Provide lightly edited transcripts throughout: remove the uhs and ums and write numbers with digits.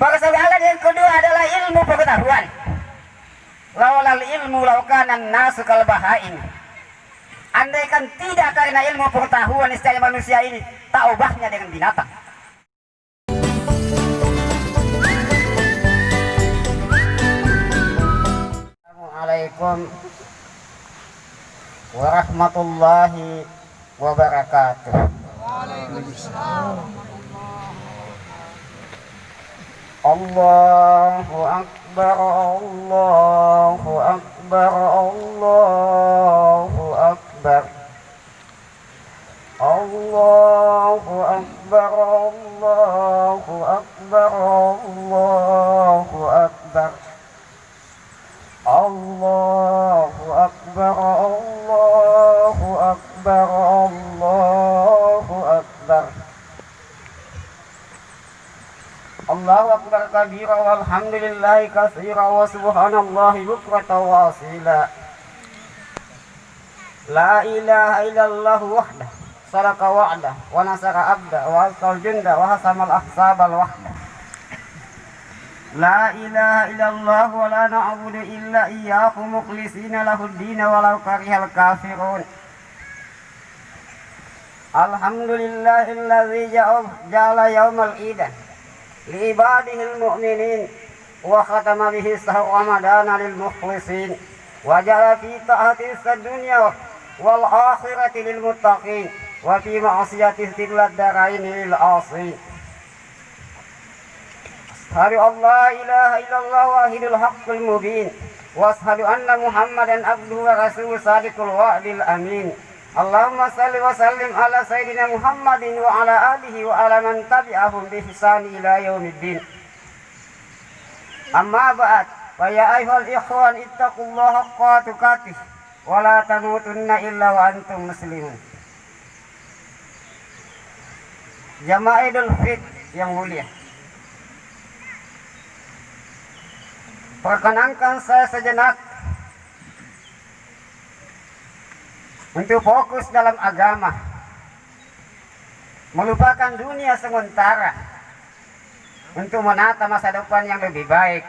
Persoalan yang kedua adalah ilmu pengetahuan. Laulal ilmu laukanan nasu kal bahaim. Andaikan tidak karena ilmu pengetahuan, niscaya manusia ini tak ubahnya dengan binatang. Assalamualaikum warahmatullahi wabarakatuh. Allahu akbar, Allahu akbar, Allahu akbar, Allahu akbar, Allahu akbar, Allahu akbar, Allahu akbar, Allahu akbar, Allahu akbar. Allahu akbar kabira walhamdulillahi katsira wa subhanallahi bukratan wa asila. La ilaha illallah wahdah sadaka wa'dah wa nasara abda wa alqal junda wa hasamal ahsabal wahdah. La ilaha illallah wa la na'budu illa iyyahu mukhlisina lahud-din walau karihal kafirun. Alhamdulillahilladzi ja'ala yaumal idah li'ibadihil mu'minin wa khatama bihi sahur ramadana lil mukhlisin wa ja'ala fi ta'ati ad-dunya wal akhirati lil muttaqin wa fi ma'siyati tilad darain lil asin. Asyhadu an la ilaha illallah wahidul haqqul mubin wa asyhadu anna muhammadan abduhu wa rasuluhu sadiqul wa'dil amin. Allahumma salli wa sallim ala sayyidina Muhammadin wa ala alihi wa ala man tabi'ahum bi ihsan ila yaumiddin. Amma ba'd, fa ya ayyuhal ikhwan ittaqullaha haqqa tuqatih wa la tamutunna illa wa antum muslimun. Jamaah Idul Fitri yang mulia, perkenankan saya sejenak untuk fokus dalam agama, melupakan dunia sementara untuk menata masa depan yang lebih baik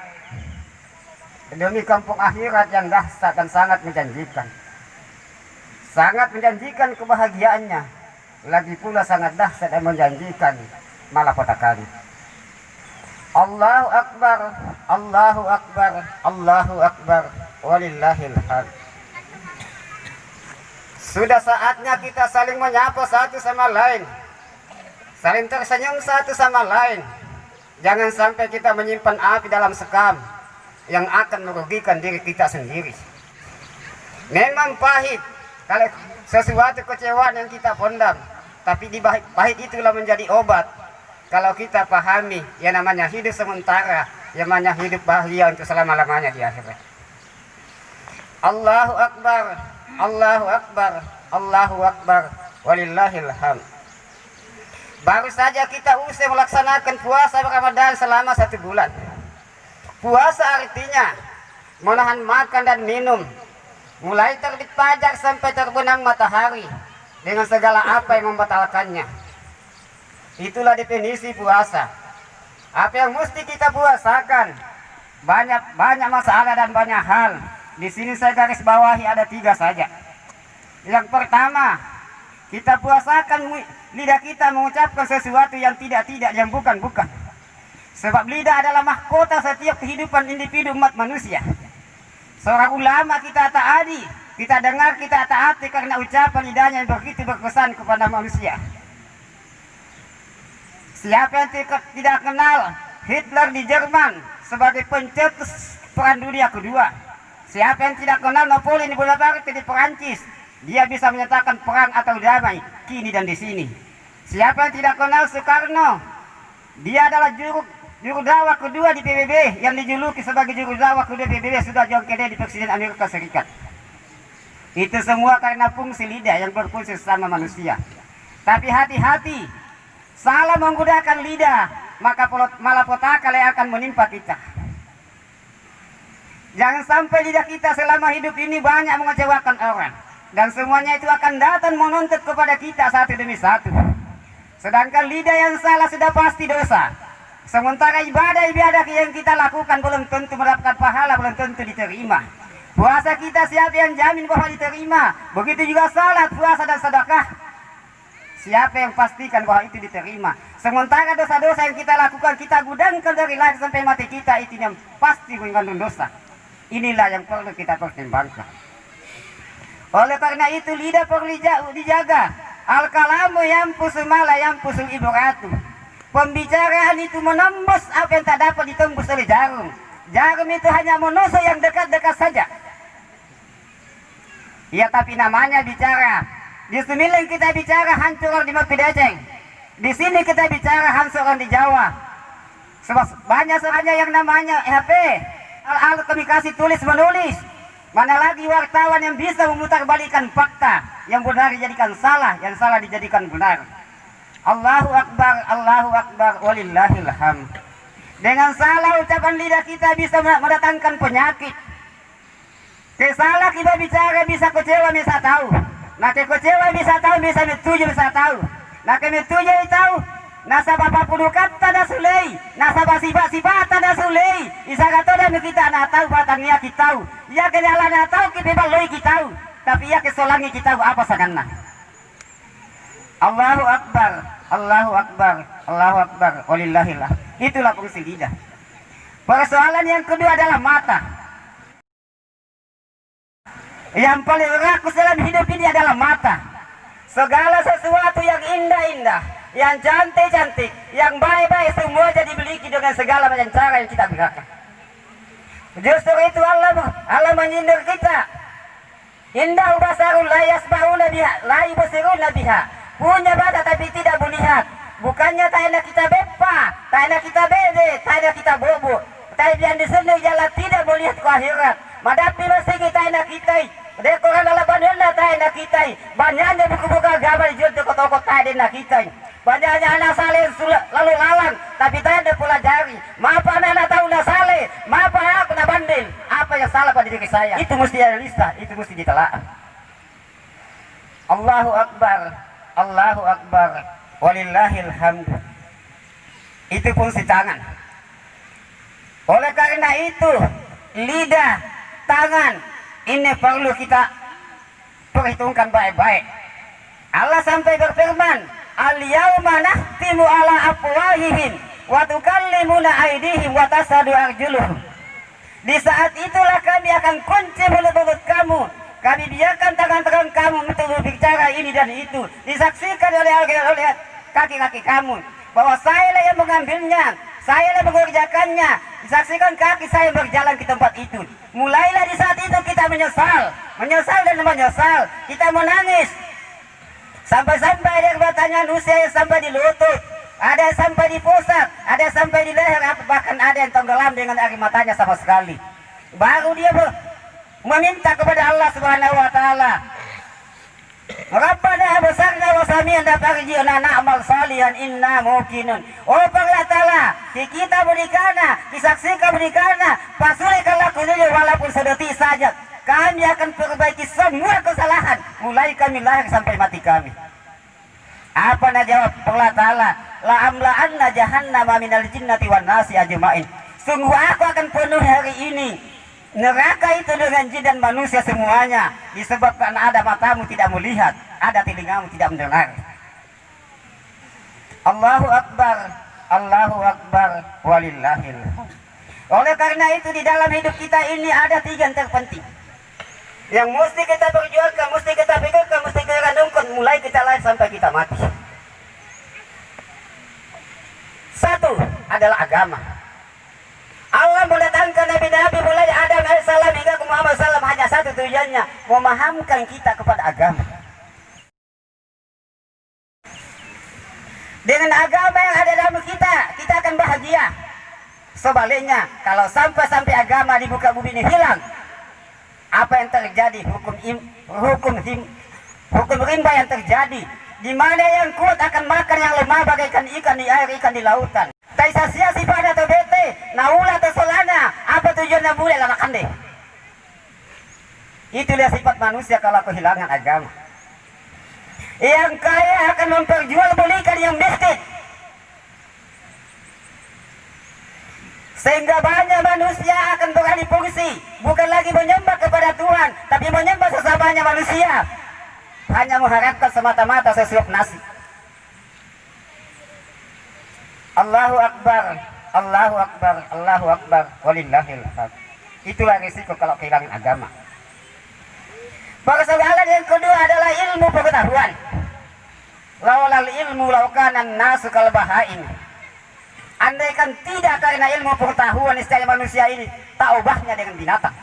demi kampung akhirat yang dahsyat dan sangat menjanjikan. Sangat menjanjikan kebahagiaannya, lagi pula sangat dahsyat dan menjanjikan malapetaka. Allahu akbar, Allahu akbar, Allahu akbar, walillahil hamd. Sudah saatnya kita saling menyapa satu sama lain, saling tersenyum satu sama lain. Jangan sampai kita menyimpan api dalam sekam yang akan merugikan diri kita sendiri. Memang pahit kalau sesuatu kecewaan yang kita pendam, tapi di pahit itulah menjadi obat kalau kita pahami yang namanya hidup sementara, yang namanya hidup bahagia untuk selama-lamanya di akhirat. Allahu akbar, Allahu akbar, Allahu akbar, walillahil hamd. Baru saja kita usai melaksanakan puasa Ramadan selama 1 bulan. Puasa artinya menahan makan dan minum, mulai terbit fajar sampai terbenam matahari, dengan segala apa yang membatalkannya. Itulah definisi puasa. Apa yang mesti kita puasakan? Banyak masalah dan banyak hal. Di sini saya garis bawahi ada 3 saja. Yang pertama, kita puasakan lidah kita mengucapkan sesuatu yang tidak, yang bukan. Sebab lidah adalah mahkota setiap kehidupan individu umat manusia. Seorang ulama kita taati, kita dengar, kita taati karena ucapan lidahnya yang begitu berkesan kepada manusia. Siapa yang tidak kenal Hitler di Jerman sebagai pencetus Perang Dunia Kedua? Siapa yang tidak kenal Napoleon Bonaparte di Perancis? Dia bisa menyatakan perang atau damai kini dan di sini. Siapa yang tidak kenal Soekarno? Dia adalah juru dakwah kedua di PBB, yang dijuluki sebagai juru dakwah kedua PBB sudah John Kennedy Presiden Amerika Serikat. Itu semua karena fungsi lidah yang berfungsi sama manusia. Tapi hati-hati, salah menggunakan lidah, maka malapetaka yang akan menimpa kita. Jangan sampai lidah kita selama hidup ini banyak mengecewakan orang, dan semuanya itu akan datang menuntut kepada kita satu demi satu. Sedangkan lidah yang salah sudah pasti dosa. Sementara ibadah-ibadah yang kita lakukan belum tentu mendapatkan pahala, belum tentu diterima. Puasa kita siapa yang jamin bahwa diterima? Begitu juga salat, puasa dan sedekah. Siapa yang pastikan bahwa itu diterima? Sementara dosa-dosa yang kita lakukan, kita gudangkan dari lahir sampai mati kita, itu yang pasti mengandung dosa. Inilah yang perlu kita pertimbangkan. Oleh karena itu lidah perlu dijaga. Al-kalamu yampusu ma la yampusul ibratu. Pembicaraan itu menembus apa yang tak dapat ditembus oleh jarum. Jarum itu hanya menusuk yang dekat-dekat saja. Ya, tapi namanya bicara. Di Semileng kita bicara hancur orang di Mapidaceng. Di sini kita bicara hancur orang di Jawa. Sebab banyak saja yang namanya HP. Al komunikasi tulis menulis. Mana lagi wartawan yang bisa memutarbalikkan fakta, yang benar dijadikan salah, yang salah dijadikan benar. Allahu Akbar, walillahil hamd. Dengan salah ucapan lidah kita bisa mendatangkan penyakit. Kesalah kita bicara bisa kecewa bisa tahu. Nah kecewa bisa tahu, bisa metuju bisa tahu. Nah kemetuju tahu. Nasa bapak pudukat tada sulei, nasa basiba tada sulei. Isa katoda kita na tahu batangnya kita tahu. Ya kenala na tahu kita baloi kita tahu. Tapi ya kesolangi kita tahu apa saganna. Allahu Akbar, walillahillah. Itulah fungsi lidah. Persoalan yang kedua adalah mata. Yang paling rakus dalam hidup ini adalah mata. Segala sesuatu yang indah-indah, yang cantik-cantik, yang baik-baik semua jadi miliki dengan segala macam cara yang kita berikan. Justru itu Allah menyindir kita. Indah basarul la yasbahuna biha, la yubsiruna biha. Punya mata tapi tidak melihat. Bukannya tak kita bepa, tak kita bede, tak kita bobo. Tapi yang di sini jalan tidak melihat ke akhirat. Madapi mesti kita kita. Dekoran ala banana tak kita. Banyaknya buku-buku agama dijual di kota-kota tak kita. Banyaknya anak saleh lalu lalang, tapi tak ada pelajari. Maaf anak tahu nak saleh, maaf aku nak bandel. Apa yang salah pada diri saya? Itu mesti ada lista, itu mesti ditelaah. Allahu Akbar, walillahil hamd. Itu fungsi tangan. Oleh karena itu, lidah, tangan ini perlu kita perhitungkan baik-baik. Allah sampai berfirman, al-yauma nahtimu ala afwahihim wa tukallimuna aydihim wa tasadu arjuluhum. Di saat itulah kami akan kunci mulut-mulut kamu. Kami biarkan tangan-tangan kamu untuk berbicara ini dan itu. Disaksikan oleh kaki-kaki kamu bahwa saya yang mengambilnya, saya yang mengerjakannya. Disaksikan kaki saya berjalan ke tempat itu. Mulailah di saat itu kita menyesal dan menyesal. Kita menangis. Sampai-sampai ada yang bertanya usia yang sampai di lutut, ada yang sampai di pusat, ada yang sampai di leher, bahkan ada yang tenggelam dengan air matanya sama sekali. Baru dia meminta kepada Allah Subhanahu wa taala, Rabbana besarna wa sami'na farji'na na'mal salihan inna muqinun. Oh Allah taala, kita berikanlah, disaksikan berikanlah, pasulikanlah kuliah walaupun sedetik saja. Kami akan perbaiki semua kesalahan mulai kami lahir sampai mati kami. Apa nak jawab Allah taala? La amla'anna jahannama minal jinnati wan nasi ajma'in. Sungguh aku akan penuh hari ini neraka itu dengan jin dan manusia semuanya, disebabkan ada matamu tidak melihat, ada telingamu tidak mendengar. Allahu Akbar, walillahil hamd. Oleh karena itu di dalam hidup kita ini ada 3 yang terpenting yang mesti kita perjuangkan, mesti kita pikirkan, mesti kita renungkan mulai kita lahir sampai kita mati. Satu adalah agama. Allah mendatangkan nabi-nabi mulai Adam alaihissalam hingga ke Muhammad SAW hanya satu tujuannya, memahamkan kita kepada agama. Dengan agama yang ada dalam kita akan bahagia. Sebaliknya, kalau sampai agama di muka bumi ini hilang, apa yang terjadi? Hukum rimba yang terjadi, di mana yang kuat akan makan yang lemah bagaikan ikan di air, ikan di lautan. Taisa sia sifat atau bete, naula atau solana, apa tujuannya boleh lah makan deh. Itulah sifat manusia kalau kehilangan agama. Yang kaya akan memperjualbelikan yang miskin. Sehingga banyak manusia akan beralih fungsi, bukan lagi menyembah kepada Tuhan, tapi menyembah sesamanya manusia, hanya mengharapkan semata-mata sesuap nasi. Allahu Akbar, Allahu Akbar, Allahu Akbar, walillahil hamd. Itulah risiko kalau kehilangan agama. Persoalan yang kedua adalah ilmu pengetahuan. Laulal ilmu laukanan nasu kal bahain. Andaikan tidak karena ilmu pengetahuan, niscaya manusia ini tak ubahnya dengan binatang.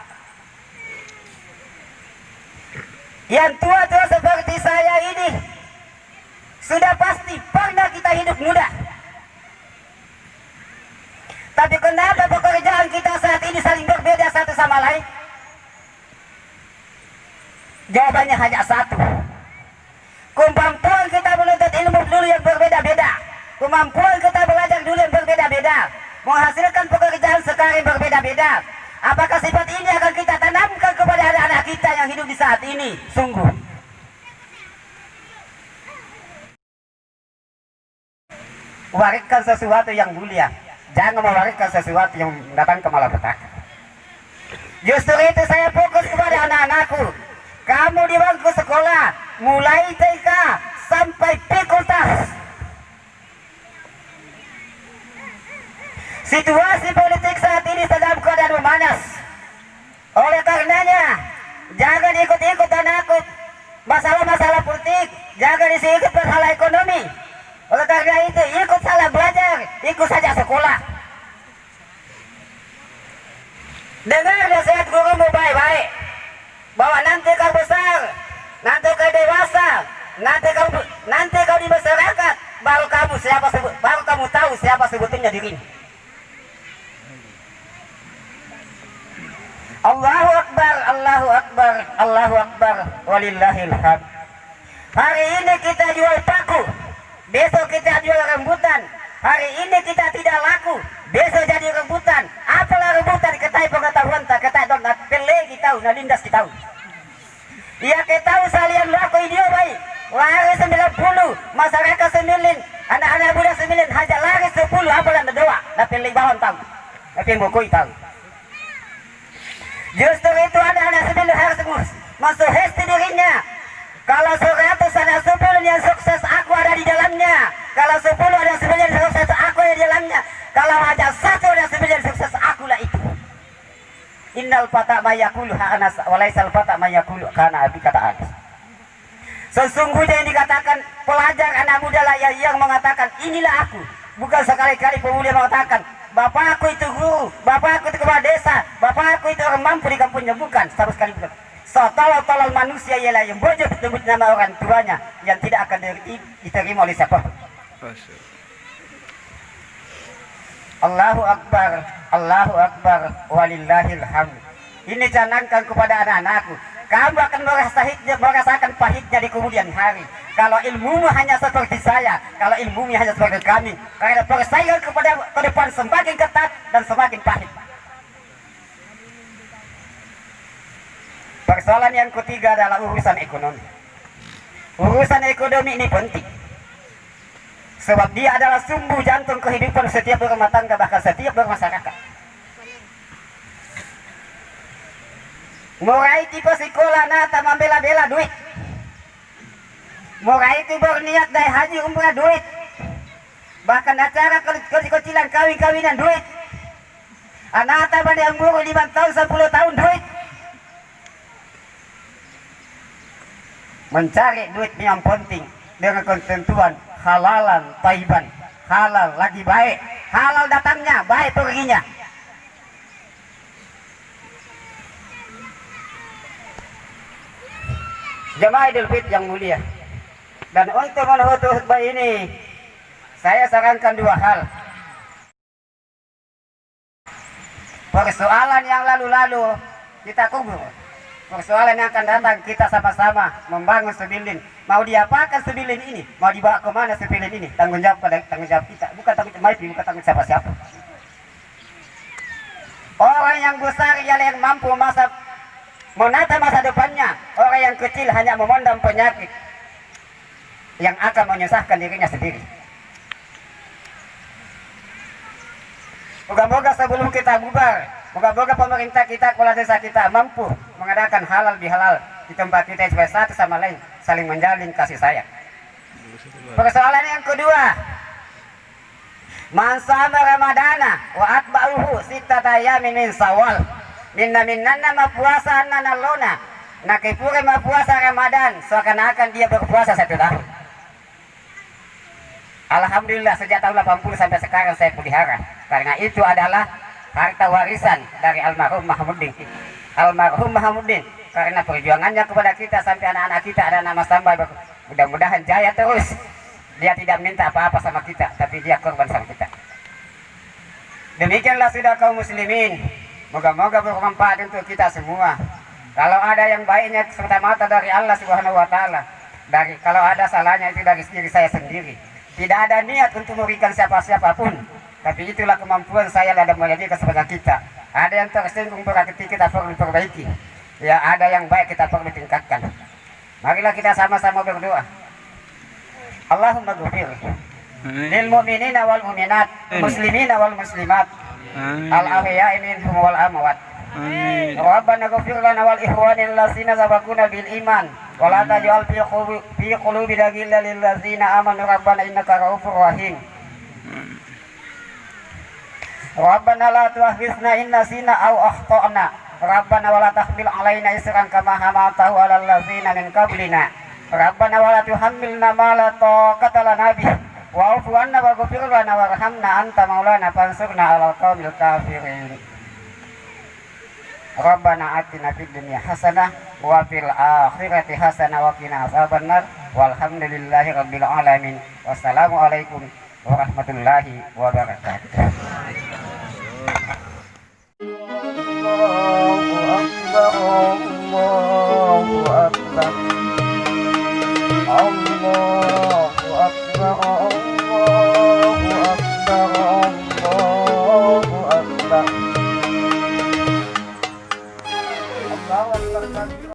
Yang tua-tua seperti saya ini sudah pasti pernah kita hidup muda. Tapi kenapa pekerjaan kita saat ini saling berbeda satu sama lain? Jawabannya hanya satu. Kemampuan kita menuntut ilmu dulu yang berbeda-beda. Kemampuan kita belajar dulu yang berbeda-beda. Menghasilkan pekerjaan sekarang yang berbeda-beda. Apakah sifat ini akan kita tanamkan kepada anak-anak kita yang hidup di saat ini? Sungguh. Wariskan sesuatu yang mulia. Jangan mewariskan sesuatu yang datang ke malapetaka. Justru itu saya fokus kepada anak-anakku. Kamu di bangku sekolah, mulai TK sampai fakultas. Situasi politik saat ini sedang keadaan memanas. Oleh karenanya, jangan ikut-ikut anakku masalah-masalah politik, jangan ikut masalah ekonomi. Oleh karena itu, ikut salah belajar, ikut saja sekolah. Dengar nasihat gurumu baik-baik, bahwa nanti kau besar, nanti kau dewasa, nanti kau di masyarakat, baru kamu tahu siapa sebetulnya dirimu. Allahu Akbar, Allahu Akbar, Allahu Akbar, walillahil hamd. Hari ini kita jual paku, besok kita jual rambutan. Hari ini kita tidak laku, besok jadi rebutan. Apalah rebutan? Ketai pengetahuan tak ketai dong, nak pele kita, nak lindas kita. Ia ketahu salian laku idio baik. Lari 90, masyarakat 9, anak-anak muda 9, hanya lari 10, apalah doa. Nak pele bawang tahu, nak pele bokoi tahu. Justru itu anak-anak 9 harus masuk hesti dirinya. Kalau 100 ada 10 yang sukses, aku ada di dalamnya. Kalau 10 ada 9 yang sukses, aku ada di dalamnya. Kalau ada 1 ada 9 yang sukses, akulah itu. Innal fata mayakulu ha'anas walaisal fata mayakulu kana abi kata Anas. Sesungguhnya yang dikatakan pelajar anak muda lah yang mengatakan inilah aku. Bukan sekali-kali pemuda mengatakan bapakku itu guru, bapakku itu kepala desa, bapakku itu orang mampu di kampungnya. Bukan, sama sekali bukan. Tolol manusia ialah yang bodoh disebut nama orang tuanya yang tidak akan diterima oleh siapa. Allahu Akbar, Allahu Akbar, walillahil hamd. Ini canangkan kepada anak-anakku. Kamu akan merasakan pahitnya di kemudian hari. Kalau ilmumu hanya seperti saya, kalau ilmumu hanya seperti kami, karena persaingan ke depan semakin ketat dan semakin pahit. Persoalan yang ketiga adalah urusan ekonomi. Urusan ekonomi ini penting. Sebab dia adalah sumbu jantung kehidupan setiap rumah tangga, bahkan setiap bermasyarakat. Mulai tipe sekolah nata membela-bela duit. Mulai itu berniat dari haji umrah duit. Bahkan acara kecil-kecilan kawin-kawinan duit. Anata pada yang umur 5 tahun 10 tahun duit. Mencari duit yang penting dengan ketentuan halalan taiban. Halal lagi baik, halal datangnya, baik perginya. Jemaah Idul Fitri yang mulia, dan untuk menutup khutbah ini saya sarankan 2 hal. Persoalan yang lalu-lalu kita kubur. Persoalan yang akan datang kita sama-sama membangun Sebilin. Mau diapakan Sebilin ini? Mau dibawa kemana Sebilin ini? Tanggung jawab kita, bukan tanggung jawab siapa-siapa. Orang yang besar ialah yang mampu menata masa depannya. Orang yang kecil hanya memendam penyakit yang akan menyusahkan dirinya sendiri. Moga-moga sebelum kita bubar, moga-moga pemerintah kita, kepala desa kita mampu mengadakan halal bihalal di tempat kita supaya satu sama lain saling menjalin kasih sayang. Persoalan yang kedua, man sama Ramadana wa atba'uhu sittata ayamin min Syawal. Minna ma puasa nana lona. Nakipure ma puasa Ramadan seakan-akan dia berpuasa 1 tahun. Alhamdulillah sejak tahun 80 sampai sekarang saya pelihara, karena itu adalah harta warisan dari almarhum Mahamuddin. Almarhum Mahamuddin karena perjuangannya kepada kita sampai anak-anak kita ada nama sampai, mudah-mudahan jaya terus. Dia tidak minta apa-apa sama kita, tapi dia korban sama kita. Demikianlah sudah kaum muslimin, moga-moga bermanfaat untuk kita semua. Kalau ada yang baiknya semata-mata dari Allah Subhanahu wa taala. Kalau ada salahnya itu dari diri saya sendiri. Tidak ada niat untuk merugikan siapa-siapapun, tapi itulah kemampuan saya dalam menyajikan kepada kita. Ada yang tersinggung berarti kita perlu perbaiki. Ya, ada yang baik kita perlu tingkatkan. Marilah kita sama-sama berdoa. Allahumma ghfir lil mu'minina wal mu'minat, muslimina wal muslimat, al ahya'i minhum wal amwat. Rabbana ghfir lana wal ikhwanil ladzina sabaquna bil iman wa la taj'al fi qulubina ghillan lil ladzina amanu rabbana innaka ra'ufur rahim. Rabbana la tu'akhidhna in nasina aw akhtana. Rabbana wa la tahmil 'alaina isran kama hamaltahu 'alal ladzina min qablina. Rabbana wa la tuhammilna ma la taqata lana bih. Wa'fu 'anna waghfir lana warhamna anta maulana fansurna 'alal qaumil kafirin. Rabbana atina fid dunya hasanah wa fil akhirati hasanah wa qina adzabannar. Walhamdulillahi rabbil alamin. Wassalamu alaikum warahmatullahi wabarakatuh. Allahu akbar, Allahu akbar, Allahu akbar, Allahu akbar, Allahu akbar. Allahu akbar.